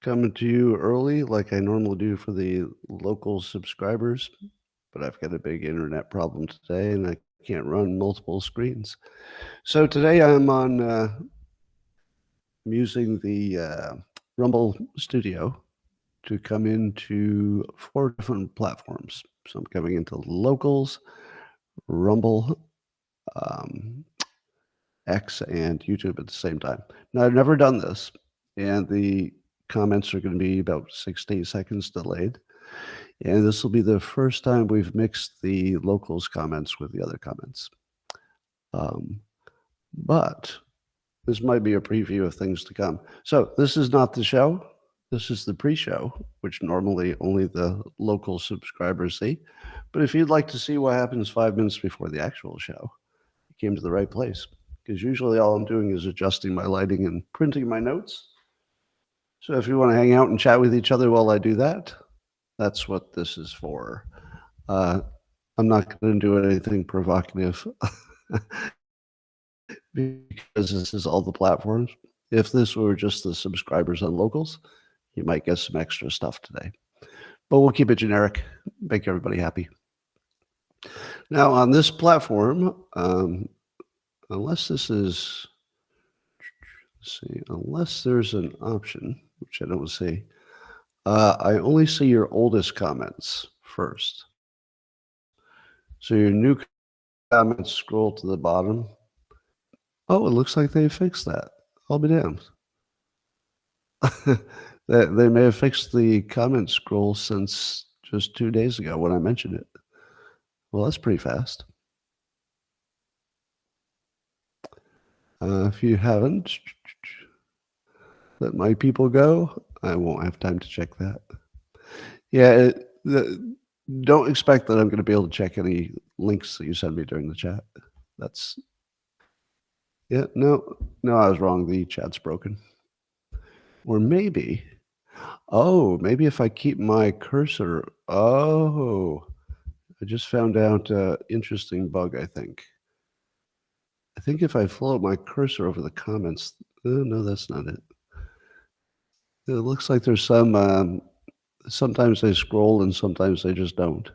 coming to you early like I normally do for the local subscribers, but I've got a big internet problem today and I can't run multiple screens. So today I'm using the Rumble Studio to come into 4 different platforms. So I'm coming into Locals, Rumble, um, X, and YouTube at the same time. Now, I've never done this, and the comments are going to be about 6 to 8 seconds delayed. And this will be the first time we've mixed the locals comments with the other comments. But this might be a preview of things to come. So this is not the show. This is the pre-show, which normally only the local subscribers see. But if you'd like to see what happens 5 minutes before the actual show, you came to the right place. Because usually all I'm doing is adjusting my lighting and printing my notes. So if you want to hang out and chat with each other while I do that, that's what this is for. I'm not going to do anything provocative because this is all the platforms. If this were just the subscribers on locals, you might get some extra stuff today. But we'll keep it generic, make everybody happy. Now on this platform, unless this is, let's see, unless there's an option, which I don't see, I only see your oldest comments first. So your new comments scroll to the bottom. Oh, it looks like they fixed that. I'll be damned. They may have fixed the comment scroll since just 2 days ago when I mentioned it. Well, that's pretty fast. If you haven't, let my people go. I won't have time to check that. Yeah, don't expect that I'm going to be able to check any links that you send me during the chat. That's, yeah, no, I was wrong. The chat's broken. Or maybe, maybe if I keep my cursor, I just found out an interesting bug, I think. I think if I float my cursor over the comments, no, that's not it. It looks like there's some, sometimes they scroll and sometimes they just don't.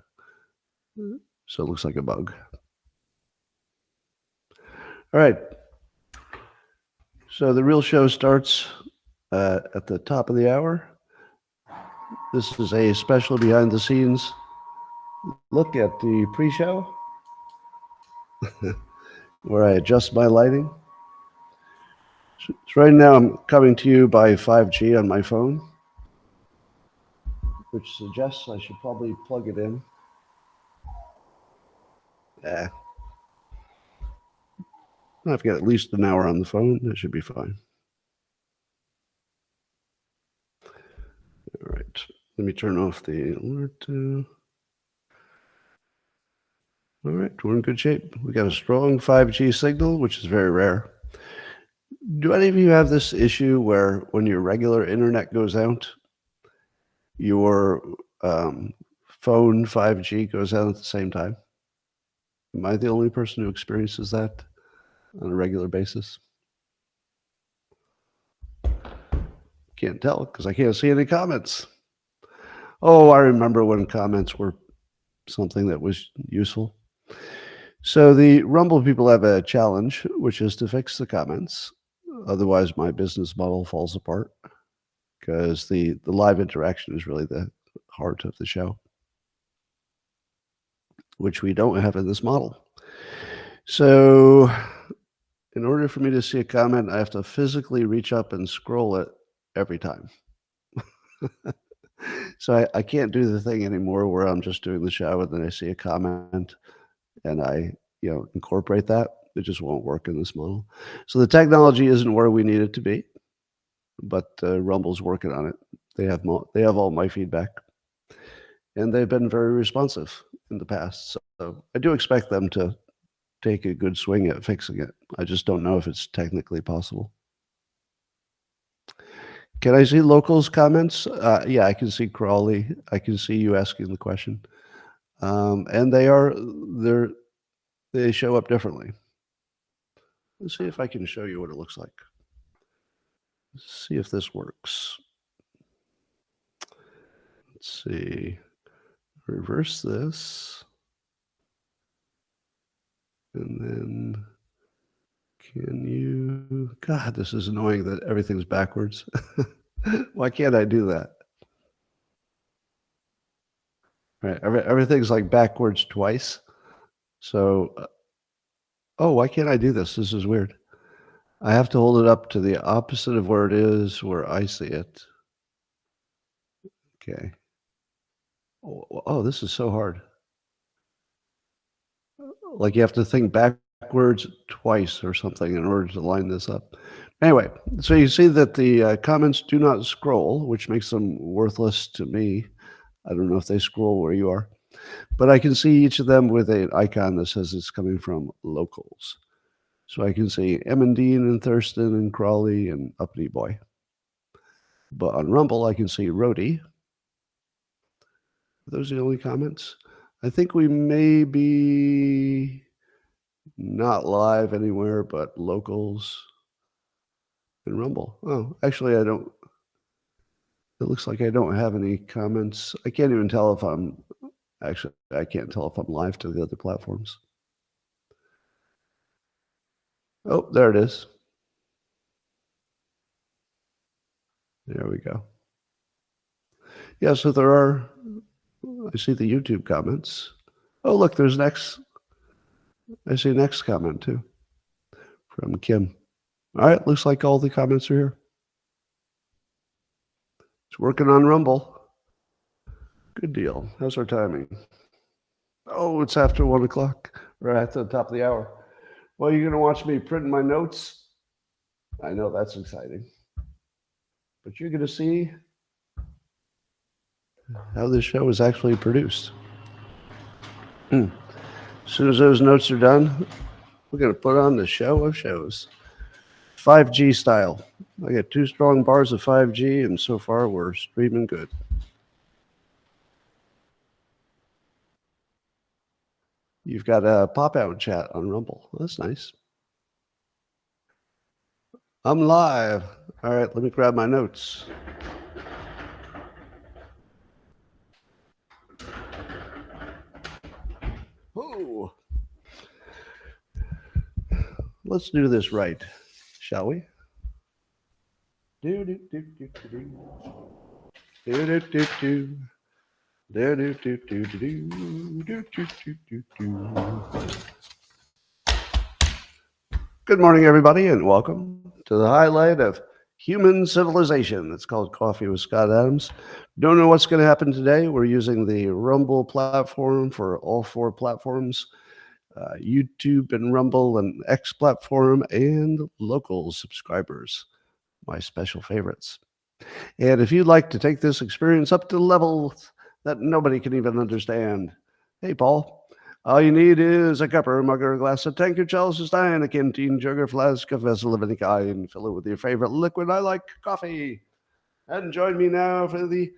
So it looks like a bug. All right. So the real show starts at the top of the hour. This is a special behind the scenes look at the pre-show where I adjust my lighting. So right now I'm coming to you by 5G on my phone, which suggests I should probably plug it in. I've got at least an hour on the phone. That should be fine. All right. Let me turn off the alert. All right, we're in good shape. We got a strong 5G signal, which is very rare. Do any of you have this issue where when your regular internet goes out, your phone 5G goes out at the same time? Am I the only person who experiences that on a regular basis? Can't tell because I can't see any comments. Oh, I remember when comments were something that was useful. So the Rumble people have a challenge, which is to fix the comments. Otherwise, my business model falls apart because the live interaction is really the heart of the show, which we don't have in this model. So in order for me to see a comment, I have to physically reach up and scroll it every time. So I can't do the thing anymore where I'm just doing the show and then I see a comment and I incorporate that. It just won't work in this model. So the technology isn't where we need it to be, but Rumble's working on it. They have all my feedback, and they've been very responsive in the past. So I do expect them to take a good swing at fixing it. I just don't know if it's technically possible. Can I see locals comments? Yeah, I can see Crawley. I can see you asking the question. And they show up differently. Let's see if I can show you what it looks like. Let's see if this works. Let's see. Reverse this. And then can you... God, this is annoying that everything's backwards. Why can't I do that? Right, everything's like backwards twice. So, oh, why can't I do this? This is weird. I have to hold it up to the opposite of where it is, where I see it. Okay. Oh, this is so hard. Like you have to think backwards twice or something in order to line this up. Anyway, so you see that the comments do not scroll, which makes them worthless to me. I don't know if they scroll where you are, but I can see each of them with an icon that says it's coming from locals. So I can see Emmondine and Thurston and Crawley and Uppity Boy. But on Rumble, I can see Rhodey. Are those the only comments? I think we may be not live anywhere but locals and Rumble. Oh, actually, I don't. It looks like I don't have any comments. I can't even tell if I'm... Actually, I can't tell if I'm live to the other platforms. Oh, there it is. There we go. Yeah, so there are... I see the YouTube comments. Oh, look, there's next. I see next comment too from Kim. All right, looks like all the comments are here. It's working on Rumble. Good deal. How's our timing? Oh, it's after 1 o'clock, right at the top of the hour. Well, you're going to watch me print my notes. I know that's exciting. But you're going to see how this show is actually produced. As soon as those notes are done, we're going to put on the show of shows. 5G style. I got 2 strong bars of 5G, and so far we're streaming good. You've got a pop-out chat on Rumble. That's nice. I'm live. All right, let me grab my notes. Oh. Let's do this right, shall we? Do do do do do do do do do do. Do do do do do do do do do. Good morning, everybody, and welcome to the highlight of human civilization. It's called Coffee with Scott Adams. Don't know what's going to happen today. We're using the Rumble platform for all 4 platforms. YouTube and Rumble and X platform and local subscribers, my special favorites. And if you'd like to take this experience up to levels that nobody can even understand, hey, Paul, all you need is a cup or a mug or a glass, a tankard, chalice, a stein, a canteen, jug, or flask, a vessel of any kind. Fill it with your favorite liquid. I like coffee. And join me now for the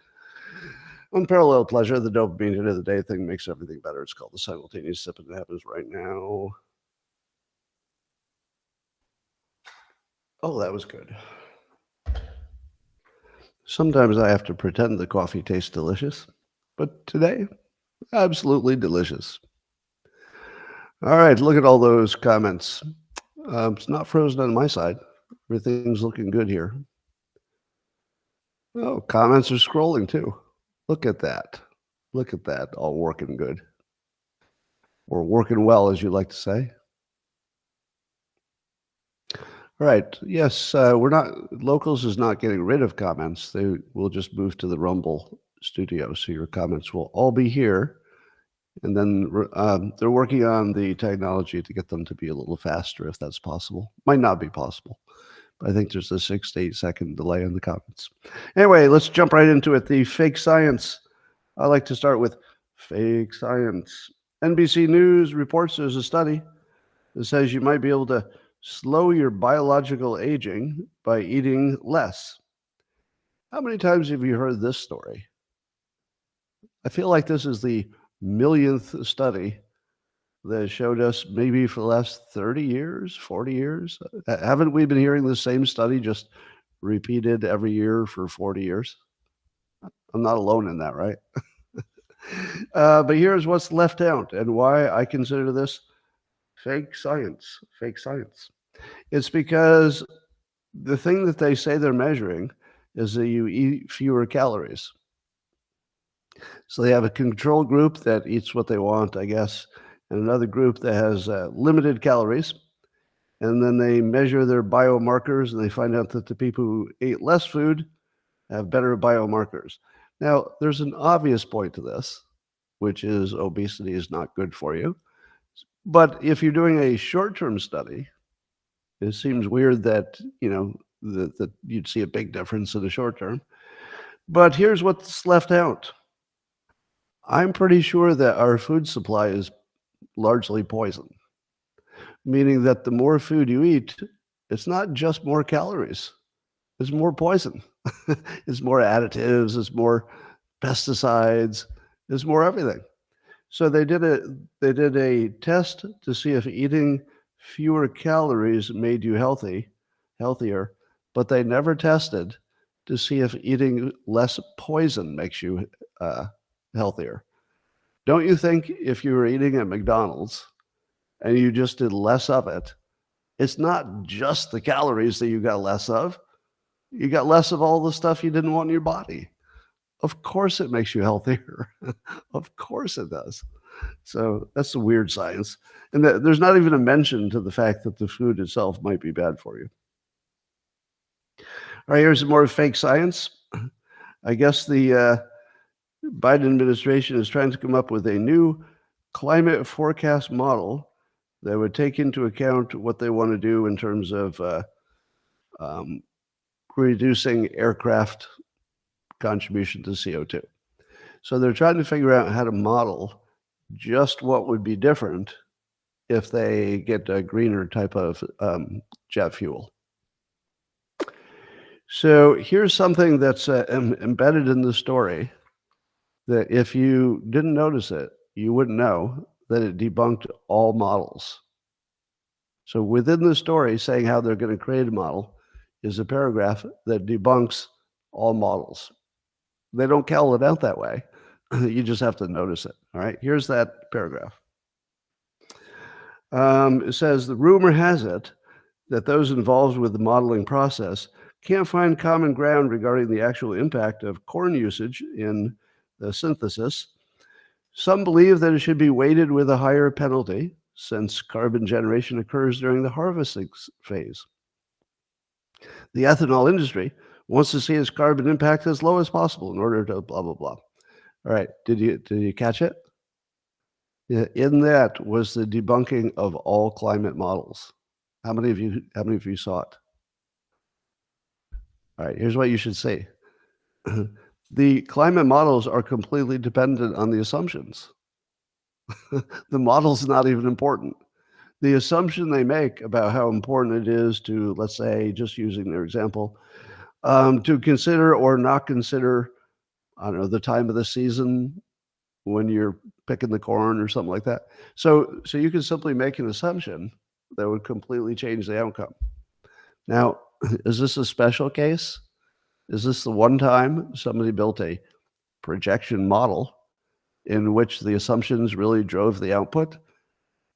unparalleled pleasure. The dopamine hit of the day thing makes everything better. It's called the simultaneous sip, and it happens right now. Oh, that was good. Sometimes I have to pretend the coffee tastes delicious, but today, absolutely delicious. All right, look at all those comments. It's not frozen on my side. Everything's looking good here. Oh, comments are scrolling too. Look at that. Look at that, all working good. Or working well, as you like to say. All right. Yes, Locals is not getting rid of comments. They will just move to the Rumble studio. So your comments will all be here. And then they're working on the technology to get them to be a little faster, if that's possible. Might not be possible. But I think there's a 6 to 8 second delay in the comments. Anyway, let's jump right into it. The fake science. I like to start with fake science. NBC News reports there's a study that says you might be able to slow your biological aging by eating less. How many times have you heard this story? I feel like this is the millionth study that showed us maybe for the last 30 years, 40 years. Haven't we been hearing the same study just repeated every year for 40 years? I'm not alone in that, right? But here's what's left out and why I consider this fake science. Fake science. It's because the thing that they say they're measuring is that you eat fewer calories. So they have a control group that eats what they want, I guess, and another group that has limited calories. And then they measure their biomarkers and they find out that the people who ate less food have better biomarkers. Now, there's an obvious point to this, which is obesity is not good for you. But if you're doing a short-term study, it seems weird that, that you'd see a big difference in the short term. But here's what's left out. I'm pretty sure that our food supply is largely poison, meaning that the more food you eat, it's not just more calories, it's more poison. It's more additives, it's more pesticides, it's more everything. So they did a test to see if eating fewer calories made you healthier, but they never tested to see if eating less poison makes you healthier. Don't you think if you were eating at McDonald's and you just did less of it, it's not just the calories that you got less of. You got less of all the stuff you didn't want in your body. Of course it makes you healthier. Of course it does. So that's the weird science. And there's not even a mention to the fact that the food itself might be bad for you. All right, here's some more fake science. I guess the Biden administration is trying to come up with a new climate forecast model that would take into account what they want to do in terms of reducing aircraft contribution to CO2. So they're trying to figure out how to model just what would be different if they get a greener type of jet fuel. So here's something that's embedded in the story that if you didn't notice it, you wouldn't know that it debunked all models. So within the story saying how they're going to create a model is a paragraph that debunks all models. They don't call it out that way. You just have to notice it. All right, here's that paragraph. It says, the rumor has it that those involved with the modeling process can't find common ground regarding the actual impact of corn usage in the synthesis. Some believe that it should be weighted with a higher penalty since carbon generation occurs during the harvesting phase. The ethanol industry wants to see its carbon impact as low as possible in order to blah, blah, blah. All right, did you catch it? Yeah, in that was the debunking of all climate models. How many of you saw it? All right, here's what you should say. The climate models are completely dependent on the assumptions. The model's not even important. The assumption they make about how important it is to, let's say, just using their example, to consider or not consider, I don't know, the time of the season when you're picking the corn or something like that. So you can simply make an assumption that would completely change the outcome. Now, is this a special case? Is this the one time somebody built a projection model in which the assumptions really drove the output?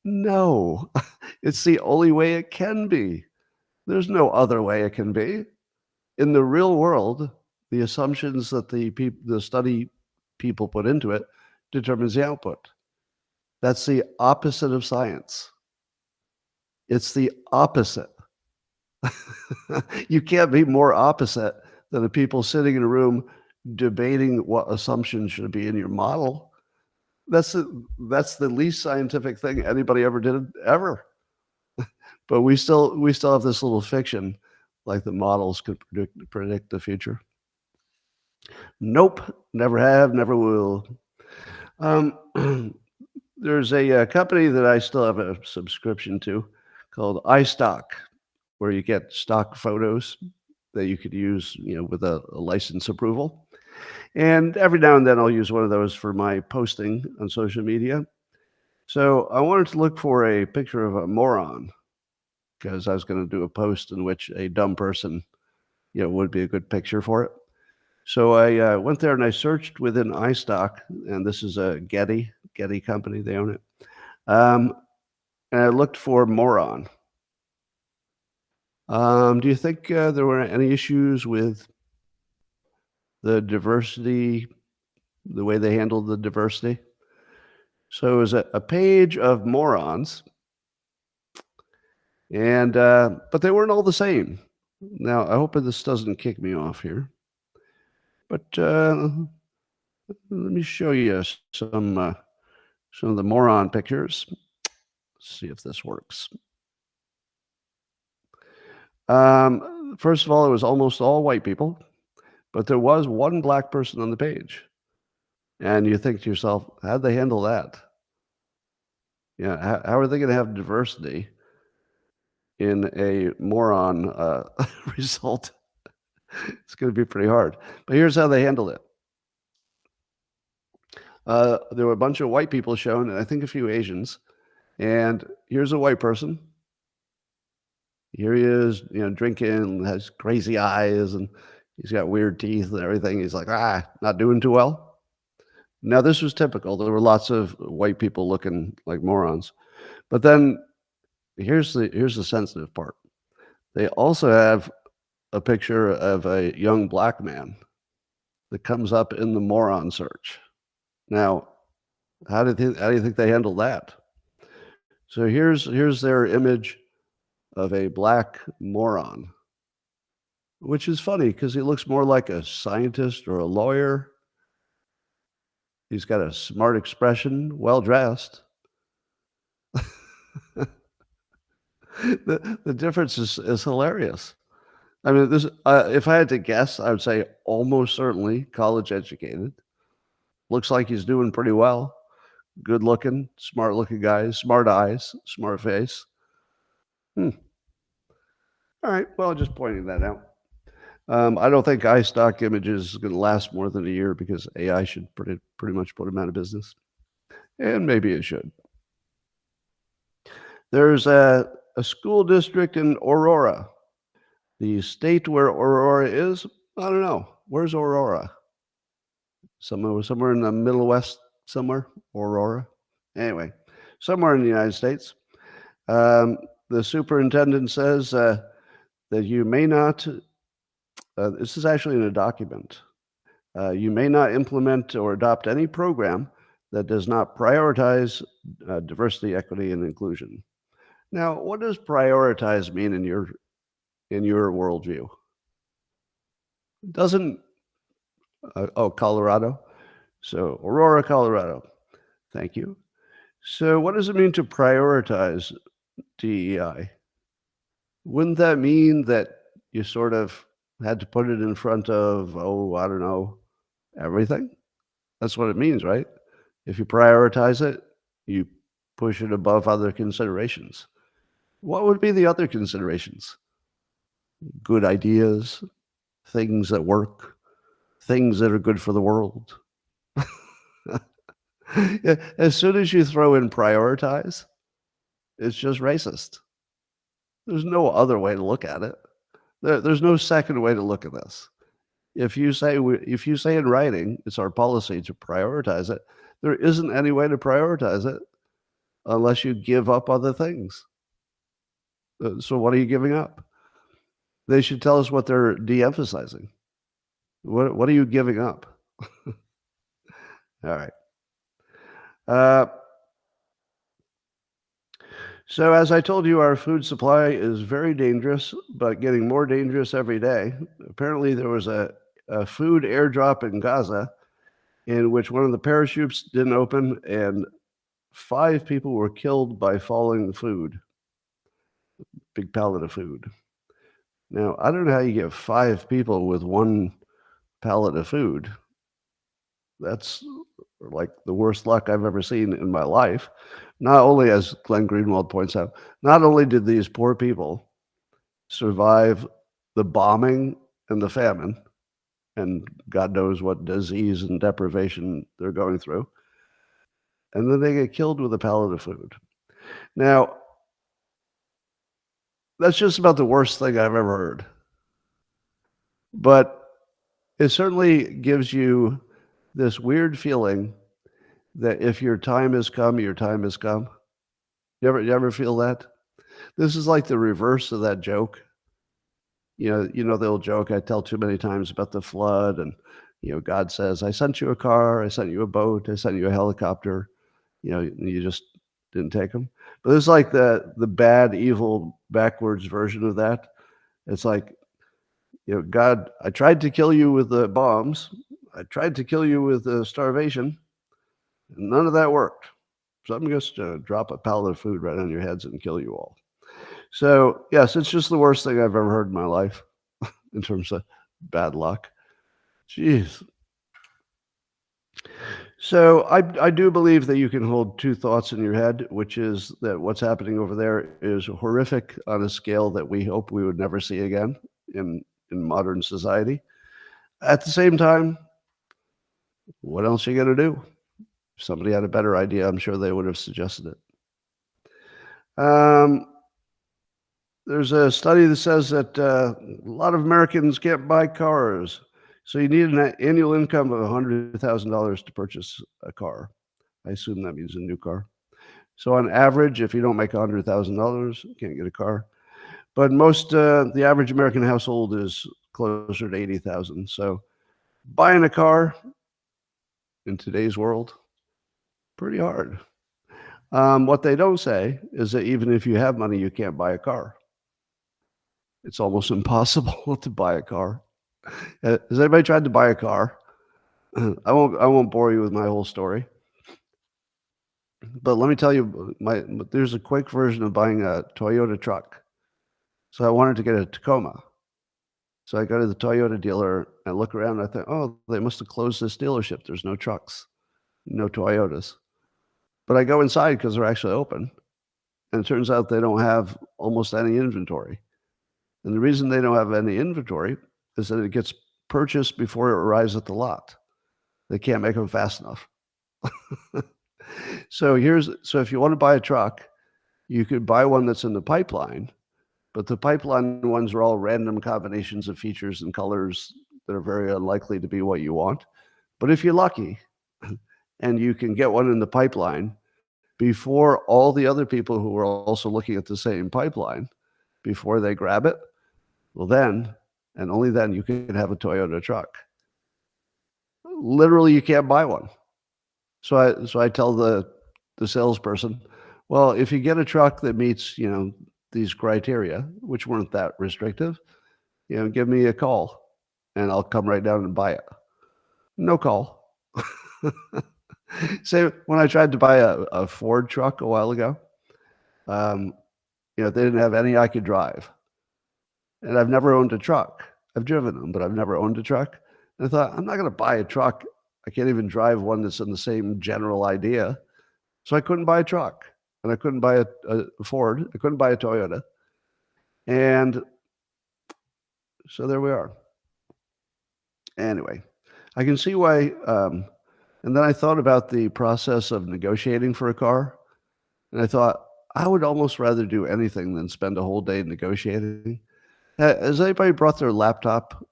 No, it's the only way it can be. There's no other way it can be. In the real world, the assumptions that the study people put into it determines the output. That's the opposite of science. It's the opposite. You can't be more opposite than the people sitting in a room debating what assumptions should be in your model. That's the least scientific thing anybody ever did ever. But we still have this little fiction like the models could predict the future. Nope, never have, never will. There's a company that I still have a subscription to called iStock, where you get stock photos that you could use, with a license approval. And every now and then I'll use one of those for my posting on social media. So I wanted to look for a picture of a moron because I was going to do a post in which a dumb person, would be a good picture for it. So I went there and I searched within iStock, and this is a Getty company. They own it. And I looked for moron. Do you think there were any issues with the diversity, the way they handled the diversity? So it was a page of morons, and but they weren't all the same. Now I hope this doesn't kick me off here, but let me show you some of the moron pictures. Let's see if this works. First of all, it was almost all white people, but there was one black person on the page. And you think to yourself, how'd they handle that? Yeah, how are they going to have diversity in a moron result? It's going to be pretty hard. But here's how they handled it. There were a bunch of white people shown, and I think a few Asians. And here's a white person. Here he is, drinking, has crazy eyes, and he's got weird teeth and everything. He's like, not doing too well. Now, this was typical. There were lots of white people looking like morons. But then here's the sensitive part. They also have a picture of a young black man that comes up in the moron search. Now, how do you think they handle that? So here's their image of a black moron, which is funny because he looks more like a scientist or a lawyer. He's got a smart expression, well dressed. The difference is hilarious. I mean, this if I had to guess, I would say almost certainly college educated. Looks like he's doing pretty well. Good looking, smart looking guy, smart eyes, smart face. All right. Well, just pointing that out. I don't think iStock images is going to last more than a year because AI should pretty much put them out of business. And maybe it should. There's a school district in Aurora. The state where Aurora is, I don't know. Where's Aurora? Somewhere in the Middle West somewhere, Aurora. Anyway, somewhere in the United States. The superintendent says that you may not, this is actually in a document, you may not implement or adopt any program that does not prioritize diversity, equity, and inclusion. Now, what does prioritize mean in your worldview? It doesn't. Colorado. So Aurora, Colorado. Thank you. So what does it mean to prioritize DEI? Wouldn't that mean that you sort of had to put it in front of, I don't know, everything? That's what it means, right? If you prioritize it, you push it above other considerations. What would be the other considerations? Good ideas, things that work, things that are good for the world. As soon as you throw in prioritize, it's just racist. There's no other way to look at it. There's no second way to look at this. If you say in writing, it's our policy to prioritize it, there isn't any way to prioritize it unless you give up other things. So what are you giving up? They should tell us what they're de-emphasizing. What are you giving up? All right. So as I told you, our food supply is very dangerous, but getting more dangerous every day. Apparently there was a food airdrop in Gaza in which one of the parachutes didn't open and 5 people were killed by falling food. Big pallet of food. Now, I don't know how you get 5 people with 1 pallet of food. That's like the worst luck I've ever seen in my life. Not only, as Glenn Greenwald points out, not only did these poor people survive the bombing and the famine, and God knows what disease and deprivation they're going through, and then they get killed with a pallet of food. Now, that's just about the worst thing I've ever heard. But it certainly gives you this weird feeling that if your time has come, your time has come. You ever feel that? This is like the reverse of that joke. You know the old joke I tell too many times about the flood, and God says, "I sent you a car, I sent you a boat, I sent you a helicopter." And you just didn't take them. But it's like the bad, evil, backwards version of that. It's like, God, I tried to kill you with the bombs. I tried to kill you with starvation. And none of that worked. So I'm just going to drop a pallet of food right on your heads and kill you all. So, yes, it's just the worst thing I've ever heard in my life in terms of bad luck. Jeez. So I do believe that you can hold two thoughts in your head, which is that what's happening over there is horrific on a scale that we hope we would never see again in modern society. At the same time, what else are you going to do? If somebody had a better idea, I'm sure they would have suggested it. There's a study that says that a lot of Americans can't buy cars. So you need an annual income of $100,000 to purchase a car. I assume that means a new car. So on average, if you don't make $100,000, you can't get a car. But the average American household is closer to 80,000. So buying a car in today's world, pretty hard. What they don't say is that even if you have money, you can't buy a car. It's almost impossible to buy a car. Has anybody tried to buy a car? I won't bore you with my whole story. But let me tell you, there's a quick version of buying a Toyota truck. So I wanted to get a Tacoma. So I go to the Toyota dealer and look around. And I thought, oh, they must have closed this dealership. There's no trucks, no Toyotas. But I go inside because they're actually open. And it turns out they don't have almost any inventory. And the reason they don't have any inventory is that it gets purchased before it arrives at the lot. They can't make them fast enough. So if you want to buy a truck, you could buy one that's in the pipeline, but the pipeline ones are all random combinations of features and colors that are very unlikely to be what you want. But if you're lucky and you can get one in the pipeline before all the other people who are also looking at the same pipeline, before they grab it, well then, and only then, you can have a Toyota truck. Literally, you can't buy one. So I tell the salesperson, well, if you get a truck that meets, these criteria, which weren't that restrictive, give me a call and I'll come right down and buy it. No call. So when I tried to buy a Ford truck a while ago, they didn't have any I could drive. And I've never owned a truck. I've driven them, but I've never owned a truck. And I thought, I'm not going to buy a truck. I can't even drive one that's in the same general idea. So I couldn't buy a truck. And I couldn't buy a Ford. I couldn't buy a Toyota. And so there we are. Anyway, I can see why. And then I thought about the process of negotiating for a car. And I thought, I would almost rather do anything than spend a whole day negotiating. Has anybody brought their laptop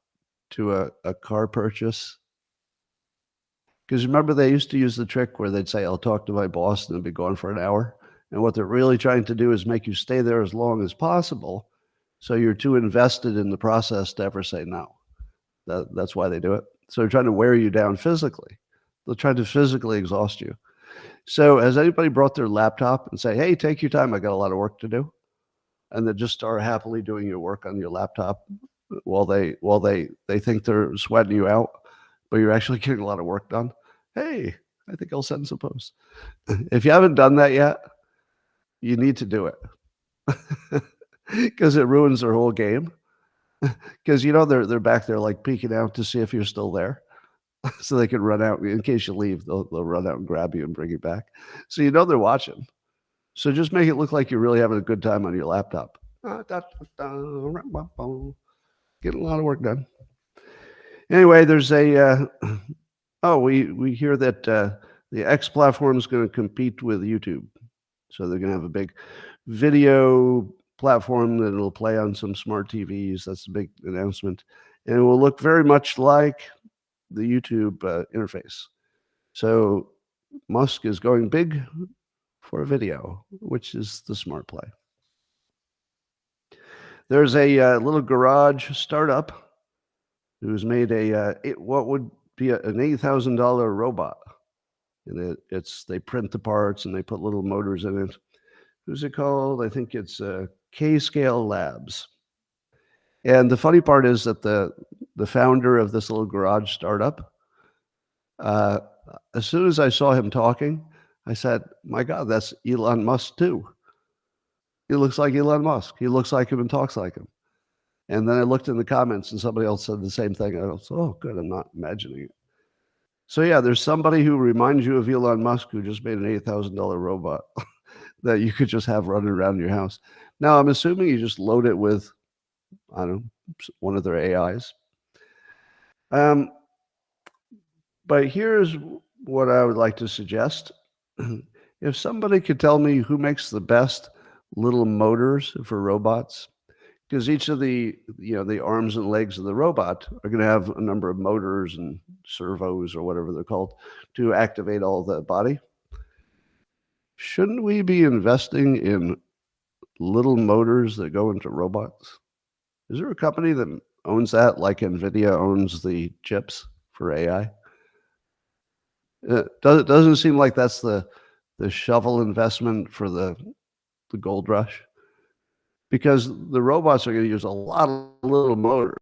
to a car purchase? Because remember, they used to use the trick where they'd say, I'll talk to my boss, and they'd be gone for an hour. And what they're really trying to do is make you stay there as long as possible, so you're too invested in the process to ever say no. That's why they do it. So they're trying to wear you down physically. They'll try to physically exhaust you. So has anybody brought their laptop and say, hey, take your time, I got a lot of work to do? And then just start happily doing your work on your laptop while they think they're sweating you out, but you're actually getting a lot of work done. Hey, I think I'll send some posts. If you haven't done that yet, you need to do it because it ruins their whole game. Because they're back there like peeking out to see if you're still there, so they can run out in case you leave. They'll run out and grab you and bring you back. So they're watching. So just make it look like you're really having a good time on your laptop. Getting a lot of work done. Anyway, there's we hear that the X platform is going to compete with YouTube. So they're going to have a big video platform that will play on some smart TVs. That's a big announcement. and it will look very much like the YouTube interface. So Musk is going big for video, which is the smart play. There's a little garage startup who's made what would be an $8,000 robot. And they print the parts and they put little motors in it. Who's it called? I think it's K-Scale Labs. And the funny part is that the founder of this little garage startup, as soon as I saw him talking, I said, my God, that's Elon Musk too. He looks like Elon Musk. He looks like him and talks like him. And then I looked in the comments and somebody else said the same thing. I was, oh, good, I'm not imagining it. So yeah, there's somebody who reminds you of Elon Musk who just made an $8,000 robot that you could just have running around your house. Now, I'm assuming you just load it with, I don't know, one of their AIs. But here's what I would like to suggest. If somebody could tell me who makes the best little motors for robots, because each of the arms and legs of the robot are going to have a number of motors and servos or whatever they're called to activate all the body. Shouldn't we be investing in little motors that go into robots? Is there a company that owns that, like NVIDIA owns the chips for AI? It doesn't seem like that's the shovel investment for the gold rush, because the robots are going to use a lot of little motors.